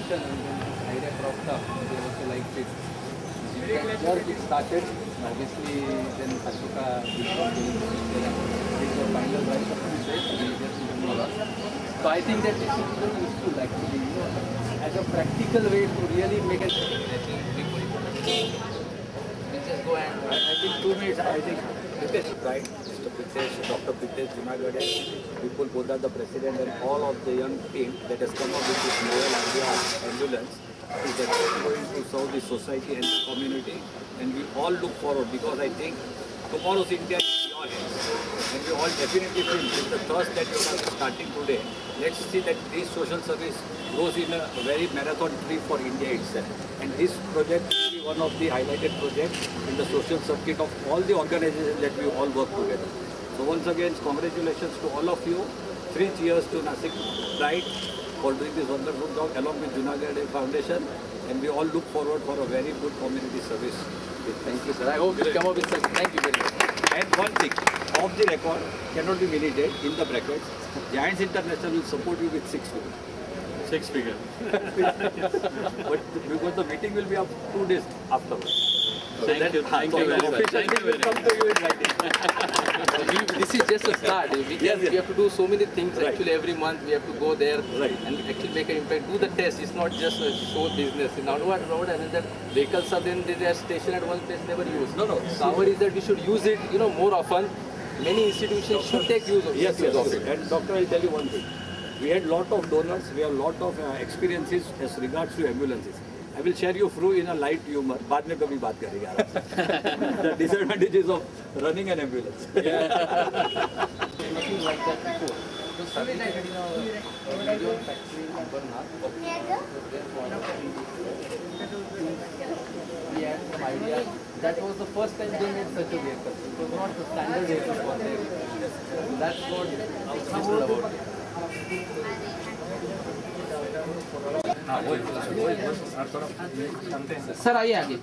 discussion and then this idea cropped up. They also liked it. Work it started. Obviously, then Ashoka did the final right up to this. So I think that this is very useful actually, as a practical way to really make it. Just go and I think 2 minutes. I think Pritesh, right? Mr. Pritesh, Dr. Pritesh Junagade, people, both are the president and all of the young team that has come up with this novel idea of ambulance is actually going to serve the society and the community. And we all look forward because I think tomorrow's India is in your hands. And we all definitely feel with the thrust that you are starting today. Let's see that this social service grows in a very marathon tree for India itself. And this project will be one of the highlighted projects in the social circuit of all the organizations that we all work together. So once again, congratulations to all of you. 3 cheers to Nasik Pride for doing this wonderful job along with Junagade Foundation. And we all look forward for a very good community service. Thank you, sir. I hope you come up with something. Thank you very much. And one thing, off the record, cannot be minuted in the brackets. Giants International will support you with 6 figures. 6 figures. But because the meeting will be up 2 days afterwards. So thank you very much. Thank you very much. This is just a start. We have to do so many things. Right. Actually, every month we have to go there and actually make an impact. Do the test. It's not just a show business. Now, what another vehicles are then they are stationed at one place, never used. No. So our is that we should use it, more often. Many institutions should take use of it. And doctor, I'll tell you one thing. We had lot of donors. We have lot of experiences as regards to ambulances. I will share you through in a light humor. बाद में कभी बात करेंगे आराम से. The disadvantages of running an ambulance. Nothing like that before. So suddenly, video factory in Bernard. We had some idea. That was the first time they made such a vehicle. It was not the standard vehicle for them. That's what I was about it. Sir आइए आगे.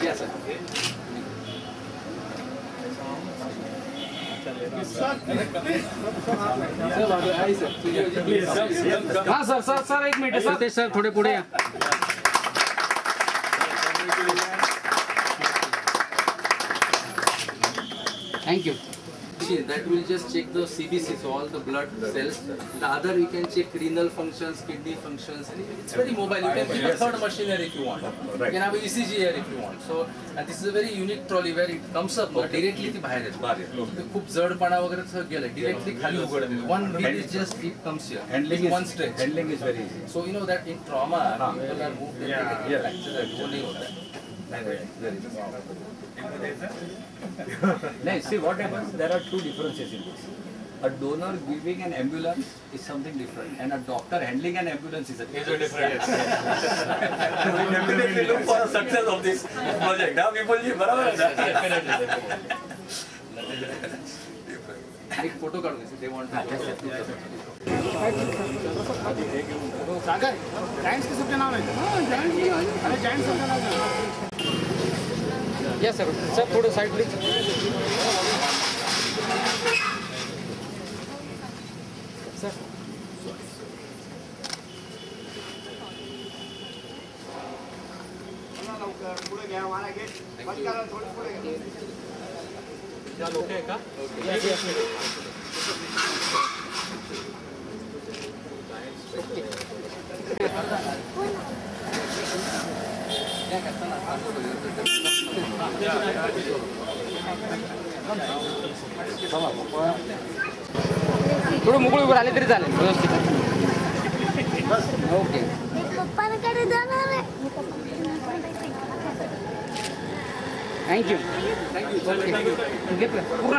Yes, sir. हाँ sir 1 minute sir थोड़े पुढे या. Thank you. That will just check the CBC, so all the blood cells. The other you can check renal functions, kidney functions. It's very mobile. You can keep a third machinery if you want. You can have an ECG here if you want. So and this is a very unique trolley where it comes up directly the बाहेर येतो. खूप जडपणा वगैरे सगळं गेलं. Directly खाली उघडते. One wheel is just it comes here. Handling is one stretch. Handling is very easy. So you know that in trauma people are moved. No, see what happens, there are 2 differences in this. A donor giving an ambulance is something different and a doctor handling an ambulance is a different. We definitely look for a success of this project. Now people ji barabar hai. एक photo काढून घे. They want to Sagar Giants के सबके नाम है. हां giants अरे giants सबका नाम है. Yes sir. Sir थोड़ा साइड प्लीज. सर पुढे घ्या मला गेट बंद करा थोडं पुढे घ्या. या लोक आहे का? थोडं मोकळं उभं राहिले तरी चालेल व्यवस्थित. ओके पप्पांकडे जाणार आहे. थँक्यू पूर्ण.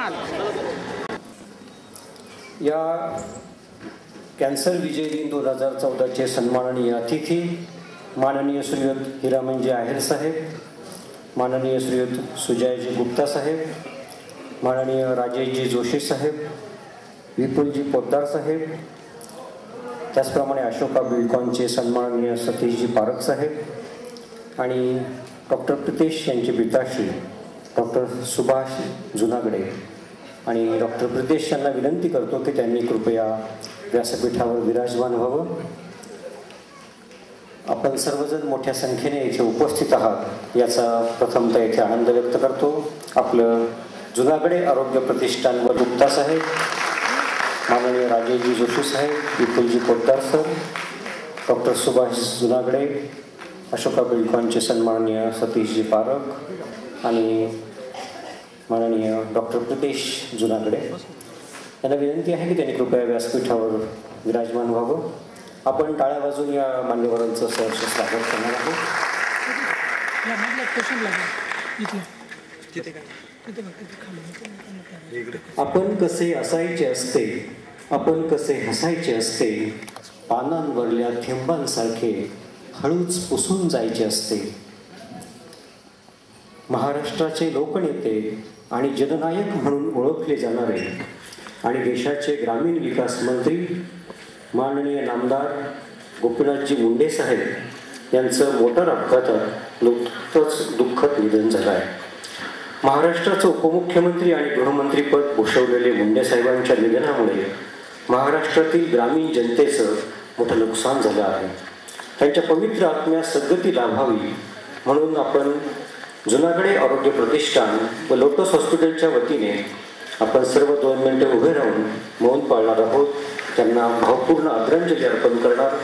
या कॅन्सर विजय दिन 2014चे सन्माननीय अतिथी माननीय श्रीयुत हिरामनजी आहेर साहेब, माननीय श्रीयुत सुजयजी गुप्ता साहेब, माननीय राजेशजी जोशी साहेब, विपुलजी पोद्दार साहेब, त्याचप्रमाणे अशोका बिल्डकॉनचे सन्माननीय सतीशजी पारख साहेब आणि डॉक्टर प्रितेश यांचे पिताश्री डॉक्टर सुभाष जुनागडे आणि डॉक्टर प्रितेश यांना विनंती करतो की त्यांनी कृपया व्यासपीठावर विराजमान व्हावं. आपण सर्वजण मोठ्या संख्येने इथे उपस्थित आहात याचा प्रथमतः इथे आनंद व्यक्त करतो. आपलं जुनागडे आरोग्य प्रतिष्ठान व गुप्ता साहेब, माननीय राजेशजी जोशी साहेब, विपुलजी पोद्दार सर, डॉक्टर सुभाष जुनागडे, अशोका बिल्डकॉनचे सन्माननीय सतीशजी पारख आणि माननीय डॉक्टर प्रितेश जुनागडे यांना विनंती आहे की त्यांनी कृपया व्यासपीठावर विराजमान व्हावं. आपण टाळ्या वाजून या मान्यवरांचं सहर्ष स्वागत करणार आहोत. आपण कसे असायचे असते, आपण कसे हसायचे असते, पानांवरल्या थेंबांसारखे हळूच पुसून जायचे असते. महाराष्ट्राचे लोकनेते आणि जननायक म्हणून ओळखले जाणारे आणि देशाचे ग्रामीण विकास मंत्री माननीय नामदार गोपीनाथजी मुंडे साहेब यांचं मोटार अपघातात नुकतंच दुःखद निधन झालं आहे. महाराष्ट्राचं उपमुख्यमंत्री आणि गृहमंत्रीपद भूषवलेले मुंडे साहेबांच्या निधनामुळे महाराष्ट्रातील ग्रामीण जनतेचं मोठं नुकसान झालं आहे. त्यांच्या पवित्र आत्म्यास सद्गती लाभावी म्हणून आपण जुनागडे आरोग्य प्रतिष्ठान व लोटस हॉस्पिटलच्या वतीने आपण सर्व 2 मिनिटे उभे राहून मौन पाळणार आहोत. त्यांना भावपूर्ण आदरांजली अर्पण करणार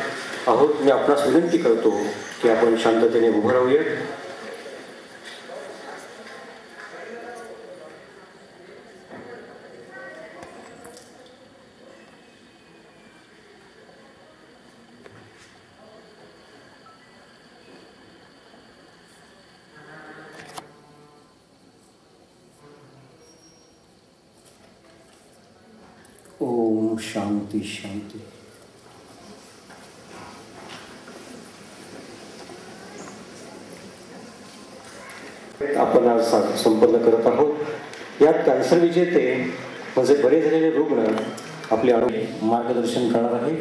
आहोत. मी आपणास विनंती करतो की आपण शांततेने उभं राहूयात. ओम शांती शांती. आपण आज संपन्न करत आहोत. यात कॅन्सर विजेते म्हणजे बरे झालेले रुग्ण आपले मार्गदर्शन करणार आहे.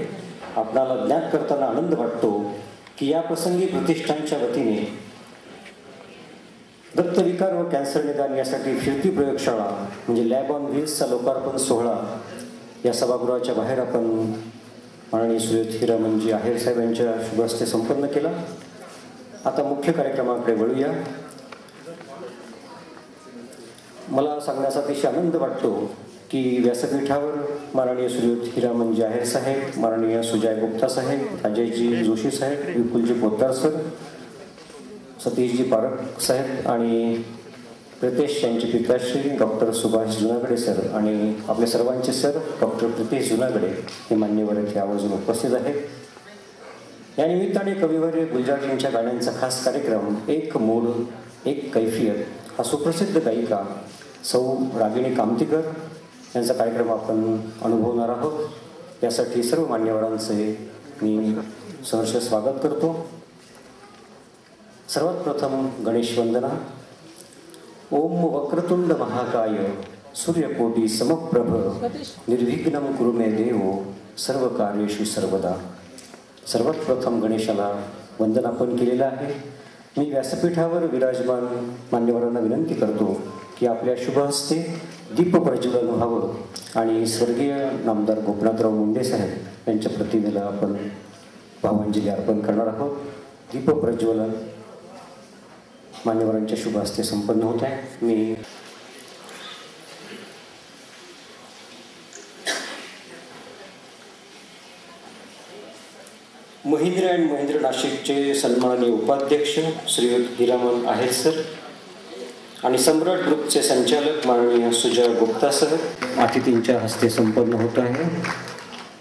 आपणाला ज्ञात करताना आनंद वाटतो की या प्रसंगी प्रतिष्ठानच्या वतीने दत्तविकार व कॅन्सर निदान यासाठी फिरती प्रयोगशाळा म्हणजे लॅब ऑन व्हील्सचा लोकार्पण सोहळा या सभागृहाच्या बाहेर आपण माननीय श्रीयुत हिरामनजी आहेर साहेब यांच्या शुभ हस्ते संपन्न केला. आता मुख्य कार्यक्रमाकडे वळूया. मला सांगण्याचा अतिशय आनंद वाटतो की व्यासपीठावर माननीय श्रीयुत हिरामनजी आहेर साहेब, माननीय सुजय गुप्ता साहेब, राजेशजी जोशी साहेब, विपुलजी पोद्दार सर, सतीशजी पारख साहेब आणि प्रितेश यांचे पिताश्री डॉक्टर सुभाष जुनागडे सर आणि आपल्या सर्वांचे सर डॉक्टर प्रितेश जुनागडे हे मान्यवर येथे आवर्जून उपस्थित आहेत. या निमित्ताने कविवर्य गुलजारजींच्या गाण्यांचा खास कार्यक्रम एक मूड एक कैफियत हा सुप्रसिद्ध गायिका सौ रागिणी कामतीकर यांचा कार्यक्रम आपण अनुभवणार आहोत. यासाठी सर्व मान्यवरांचे मी सहर्ष स्वागत करतो. सर्वात प्रथम गणेश वंदना. ओम वक्रतुंड महाकाय सूर्यकोटी समप्रभ निर्विघ्नं कुरु मे देव सर्व कार्येषु सर्वदा. सर्वात प्रथम गणेशाला वंदन आपण केलेलं आहे. मी व्यासपीठावर विराजमान मान्यवरांना विनंती करतो की आपल्या शुभ हस्ते दीप प्रज्वलन व्हावं आणि स्वर्गीय नामदार गोपीनाथराव मुंडे साहेब यांच्या प्रतिमेला आपण भावांजली अर्पण करणार आहोत. दीप प्रज्वलन मान्यवरांच्या शुभ हस्ते संपन्न होत आहे. मी महिंद्र अँड महिंद्र नाशिकचे सन्माननीय उपाध्यक्ष श्रीयुत हिरामन आहेर सर आणि सम्राट ग्रुपचे संचालक माननीय सुजय गुप्ता सर अतिथींच्या हस्ते संपन्न होत आहे.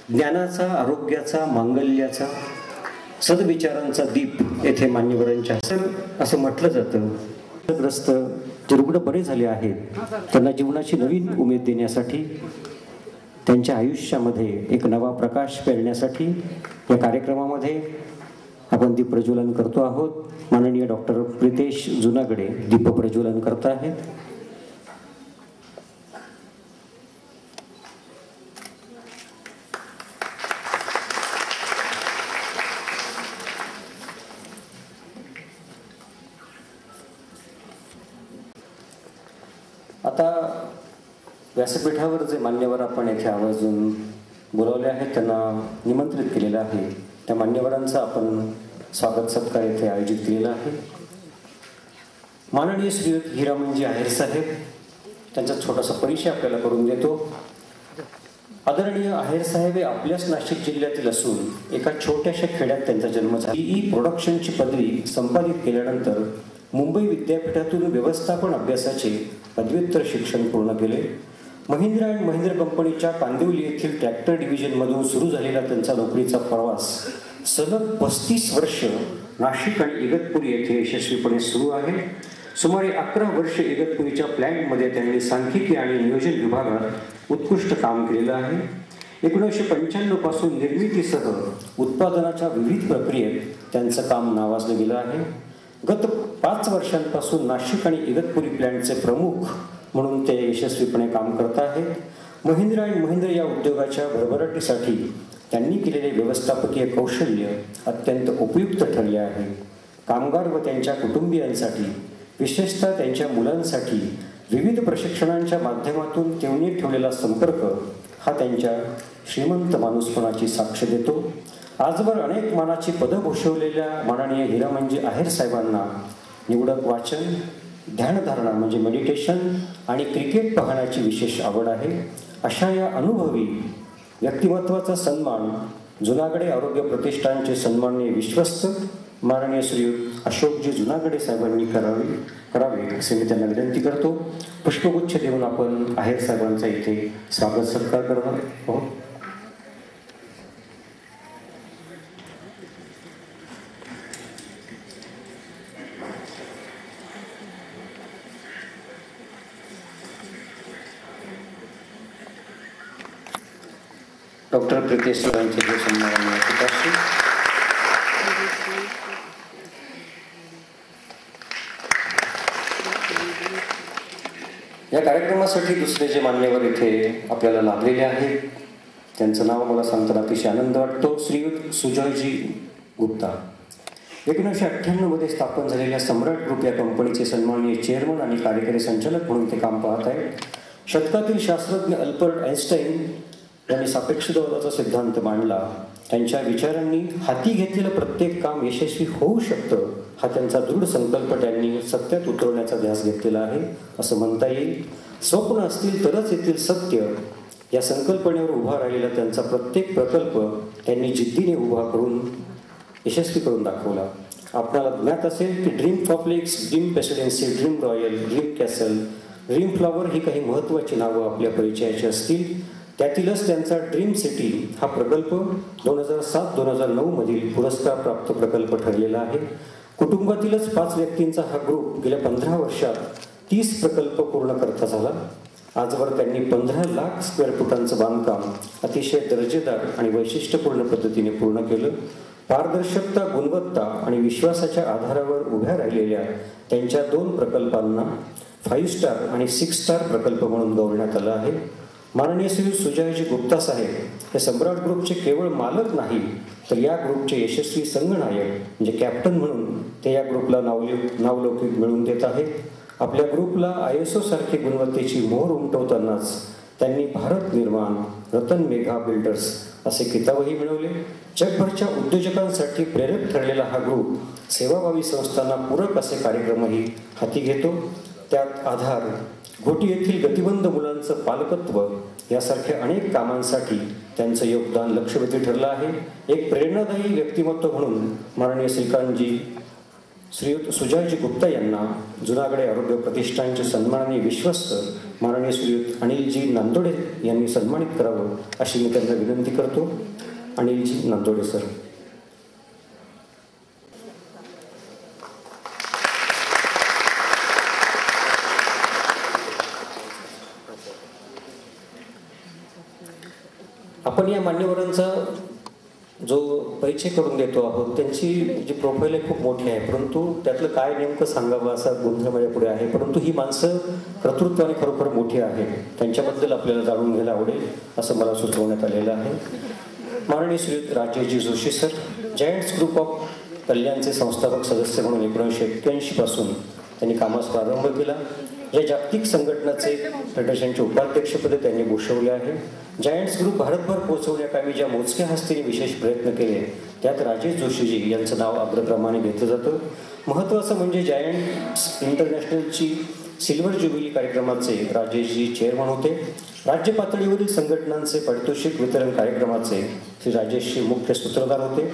ज्ञानाचा, आरोग्याचा, मांगल्याचा, सद्विचारांचा दीप येथे मान्यवरांच्या असं म्हटलं जातं. ग्रस्त जे रुग्ण बरे झाले आहेत त्यांना जीवनाची नवीन उमेद देण्यासाठी, त्यांच्या आयुष्यामध्ये एक नवा प्रकाश पेरण्यासाठी या कार्यक्रमामध्ये आपण दीप प्रज्वलन करतो आहोत. माननीय डॉक्टर प्रितेश जुनागडे दीप प्रज्वलन करत आहेत. व्यासपीठावर जे मान्यवर आपण येथे आवर्जून बोलावले आहेत त्यांना निमंत्रित केलेलं आहे, त्या मान्यवरांचा आपण स्वागत सत्कार येथे आयोजित केलेला आहे. माननीय श्रीयुत हिरामनजी आहेर साहेब, त्यांचा छोटासा परिचय आपल्याला करून देतो. आदरणीय आहेर साहेब हे आपल्याच नाशिक जिल्ह्यातील असून एका छोट्याशा खेड्यात त्यांचा जन्म झाला. प्रोडक्शनची पदवी संपादित केल्यानंतर मुंबई विद्यापीठातून व्यवस्थापन अभ्यासाचे पदव्युत्तर शिक्षण पूर्ण केले. महिंद्रा अँड महिंद्रा कंपनीच्या कांदिवली येथील ट्रॅक्टर डिव्हिजनमधून सुरू झालेला त्यांचा नोकरीचा प्रवास सलग 35 वर्ष नाशिक आणि इगतपुरी येथे यशस्वीपणे सुरू आहे. सुमारे 11 वर्ष इगतपुरीच्या प्लॅन्टमध्ये त्यांनी सांख्यिकी आणि नियोजन विभागात उत्कृष्ट काम केलेलं आहे. 1995 पासून निर्मितीसह उत्पादनाच्या विविध प्रक्रियेत त्यांचं काम नावाजलं गेलं आहे. गत 5 वर्षांपासून नाशिक आणि इगतपुरी प्लॅन्टचे प्रमुख म्हणून ते यशस्वीपणे काम करत आहेत. महिंद्रा अँड महिंद्रा या उद्योगाच्या भरभराटीसाठी त्यांनी केलेले व्यवस्थापकीय कौशल्य अत्यंत उपयुक्त ठरले आहे. कामगार व त्यांच्या कुटुंबियांसाठी, विशेषतः त्यांच्या मुलांसाठी विविध प्रशिक्षणांच्या माध्यमातून त्यांनी ठेवलेला संपर्क हा त्यांच्या श्रीमंत माणूसपणाची साक्ष देतो. आजवर अनेक मानाची पदं भूषवलेल्या माननीय हिरामनजी आहेर साहेबांना निवडक वाचन, ध्यानधारणा म्हणजे मेडिटेशन आणि क्रिकेट पाहण्याची विशेष आवड आहे. अशा या अनुभवी व्यक्तिमत्वाचा सन्मान जुनागडे आरोग्य प्रतिष्ठानचे सन्माननीय विश्वस्त माननीय श्रीयुत अशोकजी जुनागडे साहेबांनी करावे असे मी त्यांना विनंती करतो. पुष्पगुच्छ देऊन आपण आहेर साहेबांचा इथे स्वागत सत्कार करणार आहोत. डॉक्टर प्रितेश सरांचे जे सन्मान या कार्यक्रमासाठी दुसरे जे मान्यवर इथे आपल्याला लाभलेले आहेत त्यांचं नाव मला सांगताना अतिशय आनंद वाटतो. श्रीयुत सुजयजी गुप्ता 1998 मध्ये स्थापन झालेल्या सम्राट ग्रुप या कंपनीचे सन्माननीय चेअरमन आणि कार्यकारी संचालक म्हणून ते काम पाहत आहेत. शतकातील शास्त्रज्ञ अल्बर्ट आइन्स्टाईन यांनी सापेक्षतावादाचा सिद्धांत मांडला. त्यांच्या विचारांनी हाती घेतलेलं प्रत्येक काम यशस्वी होऊ शकतं हा त्यांचा दृढ संकल्प त्यांनी सत्यात उतरवण्याचा ध्यास घेतलेला आहे असं म्हणता येईल. स्वप्न असतील तरच येथील सत्य या संकल्पनेवर उभा राहिलेला त्यांचा प्रत्येक प्रकल्प त्यांनी जिद्दीने उभा करून यशस्वी करून दाखवला. आपल्याला ज्ञात असेल की Dream Complex, Dream Presidency, Dream Royal, Dream Castle, Dream Flower ही काही महत्त्वाची नावं आपल्या परिचयाची असतील. त्यातीलच त्यांचा ड्रीम सिटी हा प्रकल्प 2007-2009 मधील पुरस्कार प्राप्त प्रकल्प ठरलेला आहे. कुटुंबातीलच 5 व्यक्तींचा हा ग्रुप गेल्या 15 वर्षात 30 प्रकल्प पूर्ण करता झाला. आजवर त्यांनी 15 लाख स्क्वेअर फुटांचं बांधकाम अतिशय दर्जेदार आणि वैशिष्ट्यपूर्ण पद्धतीने पूर्ण केलं. पारदर्शकता, गुणवत्ता आणि विश्वासाच्या आधारावर उभ्या राहिलेल्या त्यांच्या 2 प्रकल्पांना 5 स्टार आणि 6 स्टार प्रकल्प म्हणून गौरवण्यात आलं आहे. माननीय श्री सुजयजी गुप्ता साहेब हे सम्राट ग्रुपचे केवळ मालक नाही तर या ग्रुपचे यशस्वी संघनायक म्हणजे कॅप्टन म्हणून ते या ग्रुपला नावलौकिक मिळवून देत आहेत. आपल्या ग्रुपला ISO सारखी गुणवत्तेची मोहर उमटवतानाच त्यांनी भारत निर्माण, रतन मेघा बिल्डर्स असे किताबही मिळवले. जगभरच्या उद्योजकांसाठी प्रेरक ठरलेला हा ग्रुप सेवाभावी संस्थांना पूरक असे कार्यक्रमही हाती घेतो. त्यात आधार, घोटी येथील गतिबंध मुलांचं पालकत्व यासारख्या अनेक कामांसाठी त्यांचं योगदान लक्षवेधी ठरलं आहे. एक प्रेरणादायी व्यक्तिमत्व म्हणून माननीय श्रीयुत सुजयजी गुप्ता यांना जुनागडे आरोग्य प्रतिष्ठानचे सन्माननीय विश्वस्त माननीय श्रीयुत अनिलजी नांदोडे यांनी सन्मानित करावं अशी मी त्यांना विनंती करतो. अनिलजी नांदोडे सर. आपण या मान्यवरांचा जो परिचय करून देतो आहोत त्यांची जी प्रोफाईल आहे खूप मोठी आहे, परंतु त्यातलं काय नेमकं सांगावं असा गोंधळ माझ्या पुढे आहे. परंतु ही माणसं कर्तृत्वाने खरोखर मोठी आहेत, त्यांच्याबद्दल आपल्याला जाणून घ्यायला आवडेल असं मला सुचवण्यात आलेलं आहे. माननीय Shriyut Rajeshji Joshi sir Giants Group of कल्याणचे संस्थापक सदस्य म्हणून 1981 पासून त्यांनी कामास प्रारंभ केला. या जागतिक संघटनाचे फेडरेशनचे उपाध्यक्षपदी त्यांनी भूषवले आहे. जायंट्स ग्रुप भारतभर पोहोचवण्याकामी ज्या मोजक्या हस्तीने विशेष प्रयत्न केले त्यात राजेश जोशीजी यांचं नाव अग्रक्रमाने घेतलं जातं. महत्त्वाचं म्हणजे जायंट्स इंटरनॅशनलची सिल्वर ज्युबिली कार्यक्रमाचे राजेशजी चेअरमन होते. राज्य पातळीवरील संघटनांचे पारितोषिक वितरण कार्यक्रमाचे श्री राजेशजी मुख्य सूत्रधार होते.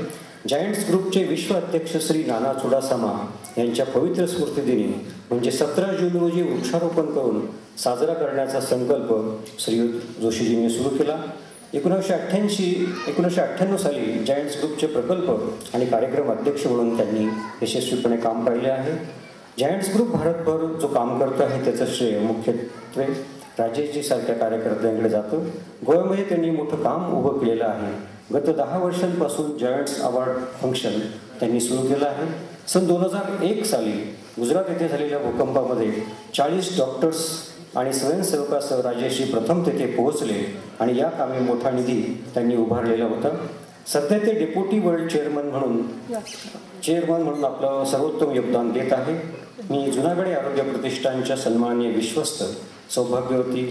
जायंट्स ग्रुपचे विश्व अध्यक्ष श्री नाना चुडासामा यांच्या पवित्र स्मृतिदिनी म्हणजे 17 जून रोजी वृक्षारोपण करून साजरा करण्याचा संकल्प श्री जोशीजींनी सुरू केला. 1998 साली जायंट्स ग्रुपचे प्रकल्प आणि कार्यक्रम अध्यक्ष म्हणून त्यांनी यशस्वीपणे काम पाहिले आहे. जायंट्स ग्रुप भारतभर जो काम करतो आहे त्याचं श्रेय मुख्यत्वे राजेशजी सारख्या कार्यकर्त्यांकडे जातं. गोव्यामध्ये त्यांनी मोठं काम उभं केलेलं आहे. गत 10 वर्षांपासून जायंट्स अवॉर्ड फंक्शन त्यांनी सुरू केलं आहे. सन 2001 साली गुजरात येथे झालेल्या भूकंपामध्ये 40 डॉक्टर्स आणि स्वयंसेवकासह राजेशजी प्रथम तेथे पोहोचले आणि या कामी मोठा निधी त्यांनी उभारलेला होता. सध्या ते डेप्युटी वर्ल्ड चेअरमन म्हणून आपलं सर्वोत्तम योगदान देत आहे. मी जुनागड आरोग्य प्रतिष्ठानच्या सन्माननीय विश्वस्त सौभाग्यवती